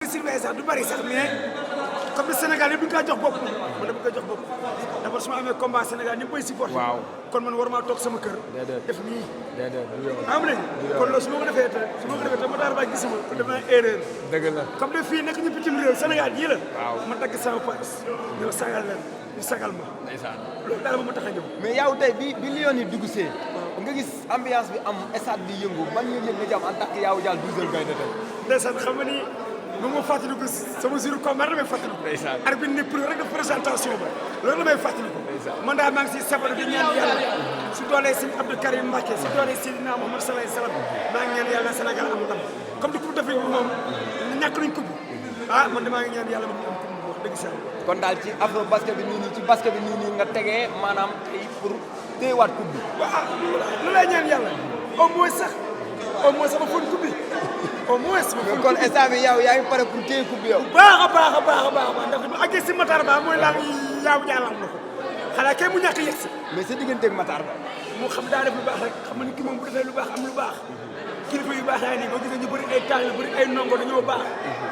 surveiller sax du bari sax mais comme le Sénégal yëpp du ñu jox bopp man dama koy jox bopp d'abord su ma amee combat Sénégal ñëpp koy supporté. waaw kon man war maa toog sama kër. def nii. am nañu kon loolu su ma ko defee te Matar Ba gisuma kon def naa erreur. dëgg la comme de fii nekk ñu bitim réew Sénégal yii la. waaw ma dagg sama paas ñëw sagal leen ñu sagal ma. ndeysaan loolu daal ma tax a ñëw. mais yow tey bi Lions yi dugg see nga gis ambiance bi am stade bi yëngu ban yëg-yëg nga jàmm en tant que Yawou Dial 12h Gaïndé tey. ndeysaan xam nga ni moom moo fàttaliku sama jour combat damay fàttaliku. ndeysaan arbitre ni pour rek de présentation ba loolu damay fàttaliku. man daal maa ngi si sabar di ñaan yàlla su doolee si Abdou Karim Mbacké si doolee Seydina Mohamed sallallahu alayhi wasallam maa ngi ñaan yàlla Sénégal am ndam comme di coupe d'Afrique bi moom ñàkk nañ coupe man damaa ngi ñaan yàlla ma am coupe wax dëgg sa kon daal ci afro basket bi nii ci basket bi nii nga tegee maanaam tey pour téyewaat coupe bi. waaw lu lay ñaan yàlla au moins sama fon coupe bi au moins sama fon kon instant bi yow yaa ngi pare pour téye coupe bi yow. baax a baax ndax bu àggee si Matar Ba mooy laal Yawou Dial am na ko xanaa kay mu ñàkk a yegg si. mais sa digganteeg Matar Ba. moo xam daa def lu baax rek xam nga ni ki moom bu defee lu baax am lu baax kilifa yu baax yaa nii boo gisee ñu bëri ay taal yu bëri ay ndongo dañoo baax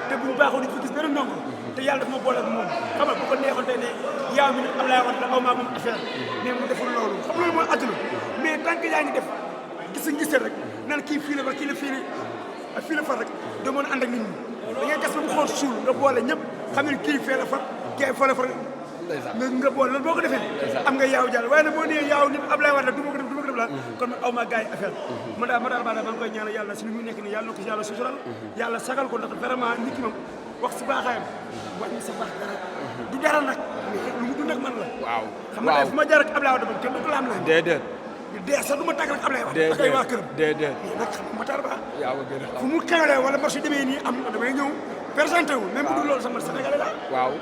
te buñu baaxoo di fi gis benn ndongo te yàlla daf ma boole ak moom xam nga bu ko neexoon tey ne yaaw mi Ablaye Wade la aw maa moom affaire mais mu deful loolu xam loolu mooy àdduna mais tant que yaa ngi def gis rek naan kii fii la fa kii la fii la fa rek doo mën a ànd ak nit ñi da ngay gas ba mu xool suul nga boole ñëpp xam ne kii fee la fa kii fa la fa nga boole loolu boo ko defee am nga Yawou Dial waaye nag boo nee yaaw nit Ablaye Wade la du ma ko def la kon man aw maa gars yi affaire man daal Matar Ba maa ngi koy ñaanal yàlla si li muy nekk nii yàlla na ko si yàlla sutural yàlla sagal ko ndax vraiment nit ki moom wax si baaxaayam wàññi sa baax dara du dara nag lu mu dund ak man la waaw xam nga fu ma jaar ak Ablaye Wade ba kenn du ko laam la déedéet dee sax du ma tàggal ak Ablaye Wade ak ay waa këram déedéet nag xam nga Matar Ba yaa ma gën a xam fu mu xewalee wala marché demee nii am damay ñëw présenté wu même bu dul loolu sama Sénégalais la waaw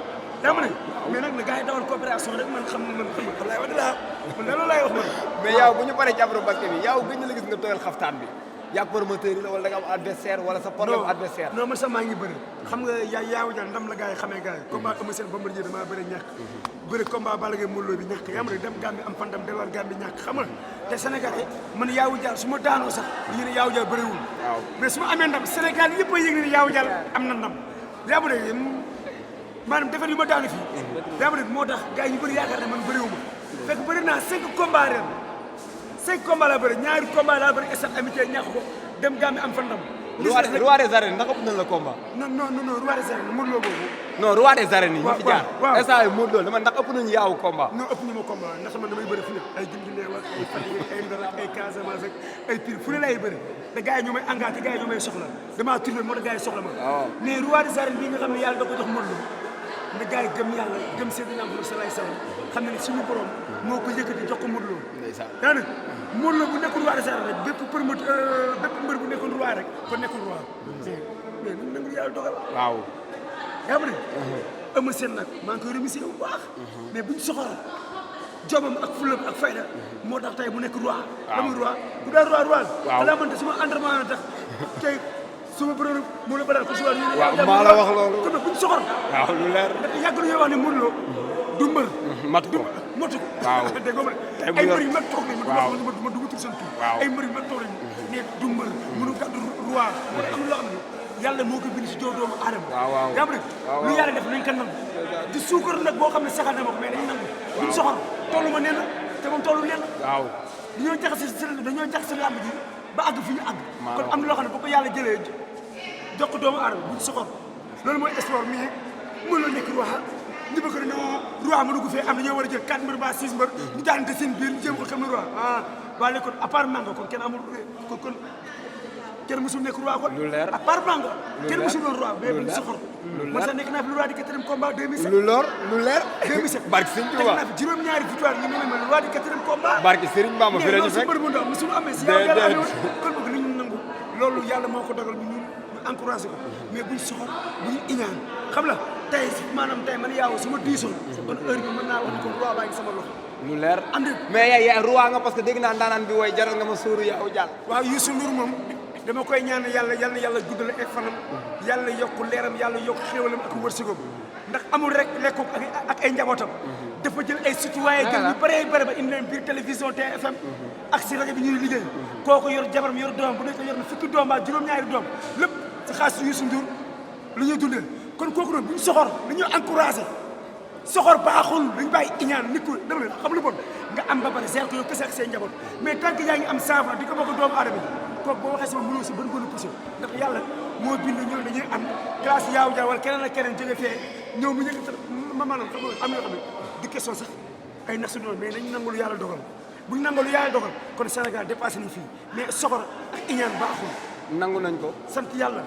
yaa ma ne mais nag na gars yi dawal coopération rek man xam ne man xam nga Ablaye Wade laa man loolu laay wax man mais yow bu ñu paree ci afro basket bi yow gëj na la gis nga tooyal xaftaan bi yaa promoteur yi la wala da nga am adversaire wala sa problème adversaire non man sax maa ngi bëri xam nga Yawou Dial ndam la gars yi xamee gars yi combat Eumeu Sène Bombardier damaa bëri ñàkk bëri combat Balla Gaye Modou Lô bi ñàkk yaa ma ne dem Gambie am fan dem delluwaat Gambie ñàkk xam nga te Sénégalais man Yawou Dial su ma daanoo sax ñu ne Yawou Dial bëriwul mais su ma amee ndam Sénégal yëpp a yëg ne Yawou Dial am na ndam yaa ma ne maanaam defet yu ma daanu fii yaa ma ne moo tax gars yi ñu bëri yaakaar ne man bëriwuma fekk bëri naa 5 combats ren 5 combats laa bëri ñaari combats laa bëri stade amitié ñàkk ko dem Gambie am fa ndam. roi des arènes ndax ëpp na la combat. non roi des arènes Modou Lo boobu. non roi des arènes yi ñu fi jaar. waaw instant yii Modou Lo dama ndax ëpp nañu yaawu combat. non ëpp ñu ma combat ndax man damay bëri fu ne ay Guinguinéo ak ay Fatick ay Ndar ak ay Casamance ak ay Pire fu ne laay bëri te gars yi ñoo may engagé gars yi ñoo may soxla damaa tourné moo tax gars yi soxla ma. waaw mais roi des arènes bii nga xam ne yàlla da ko jox Modou Lo na gars yi gëm yàlla gëm Seydina Muhammad sallallahu alayhi wasallam xam ne suñu borom moo ko yëkkati jox ko Modou Lo. ndeysaan yaa ngi Modou Lo bu nekkul roi des arènes rek bépp promoteur bépp mbër bu nekkul roi rek kon nekkul roi. mais ñun nangu yàlla dogal. waaw. yaa ngi Eumeu Sène nag maa ngi koy remercier bu baax. mais buñ soxla jomam ak fulam ak fayda moo tax tey bu nekk roi. waaw damay roi bu dee roi. waaw xanaa man de suma entraînement na tax tey su ma bëroon mu la bëral ko si waat ñu ne. waaw maa la wax loolu kon nag buñ soxla. waaw lu leer. ndax yàgg nañoo wax ne Modou Lo du mbër. matu ko motu ko. waaw dégg nga ay mbër yu mag toog nañu. waaw ma dugg tur seen tur. waaw ay mbër yu mag toog nañu. ne du mbër mënu gàddu roi. wala am loo xam ne yàlla moo ko bind si joo doomu aadama. waaw yaa ngi lu yàlla def nañ ko nangu. di suukar nag boo xam ne saxal na ma ko mais dañu nangu. duñ soxal tollu ma nee na te moom tollu nee na. waaw dañoo jaxase làmb ji ba àgg fi ñu àgg. kon am na loo xam ne boo ko yàlla jëlee jox ko doomu aadama buñ soxal loolu mooy sport mais mën la nekk roi ñu bëgg ne non roi ma dugg fee am na ñoo war a jël 4 mbër ba 6 mbër ñu daanante seen biir ñu jéem ko xam ne roi waa léegi kon à part Manga kon kenn amul kon kenn mësul nekk roi kon lu leer à part Manga kenn mësul doon roi mais buñ soxor man sax nekk naa fi le roi du 4e combat 2007 lu leer 2007 barke Sëriñ Tuubaa nekk naa fi juróom-ñaari victoire ñu ne ma le roi du 4e combat barke Sëriñ Bamba fi la ñu fekk mbër bu ndaw mësul amee si yàlla yàlla amee kon bëgg nañu nangu loolu yàlla moo ko dogal ñu encouragé ko mais buñ soxor buñ iñaan xam la tey maanaam tey man yaaw su ma diisoon kon heure bi mën naa wax ni kon roi baa ngi sama loxo lu leer andi mais yaay roi nga parce que dégg naa ndaanaan bi wooy jaral nga ma sóoru Yawou Dial waaw Youssou Ndour moom dama koy ñaan yàlla guddal ay fanam yàlla yokk leeram yàlla yokk xéewalam ak wërsëgam ndax amul rek lekku ak ay njabootam dafa jël ay citoyen gën yu bëree bëri ba indi leen biir télévision TFM ak si rajo bi ñuy liggéey kooku yor jabaram yor doom bu nekk yor na fukki doom ba juróom-ñaari doom lépp si xaalis Youssou Ndour lu ñuy dundee kon kooku noonu bu ñu soxor dañuy encouragé soxor baaxul dañu bàyyi iñaan nit ku dama la xam lu bon nga am ba pare seer ko yow kese ak seen njaboot mais tant que yaa ngi am saafara di ko bokk doomu aadama yi kooku boo waxee sama mënoo si ban gën a poussé ndax yàlla moo bind ñoo dañuy am classe yaaw jaa wala keneen ak keneen jóge fee ñëw mu ñëkk ma maanaam xam nga am yoo xam ne du question sax ay nax su noonu mais nañ nangu lu yàlla dogal buñ nangu lu yàlla dogal kon Sénégal dépassé nañ fii mais soxor ak iñaan baaxul nangu nañ ko sant yàlla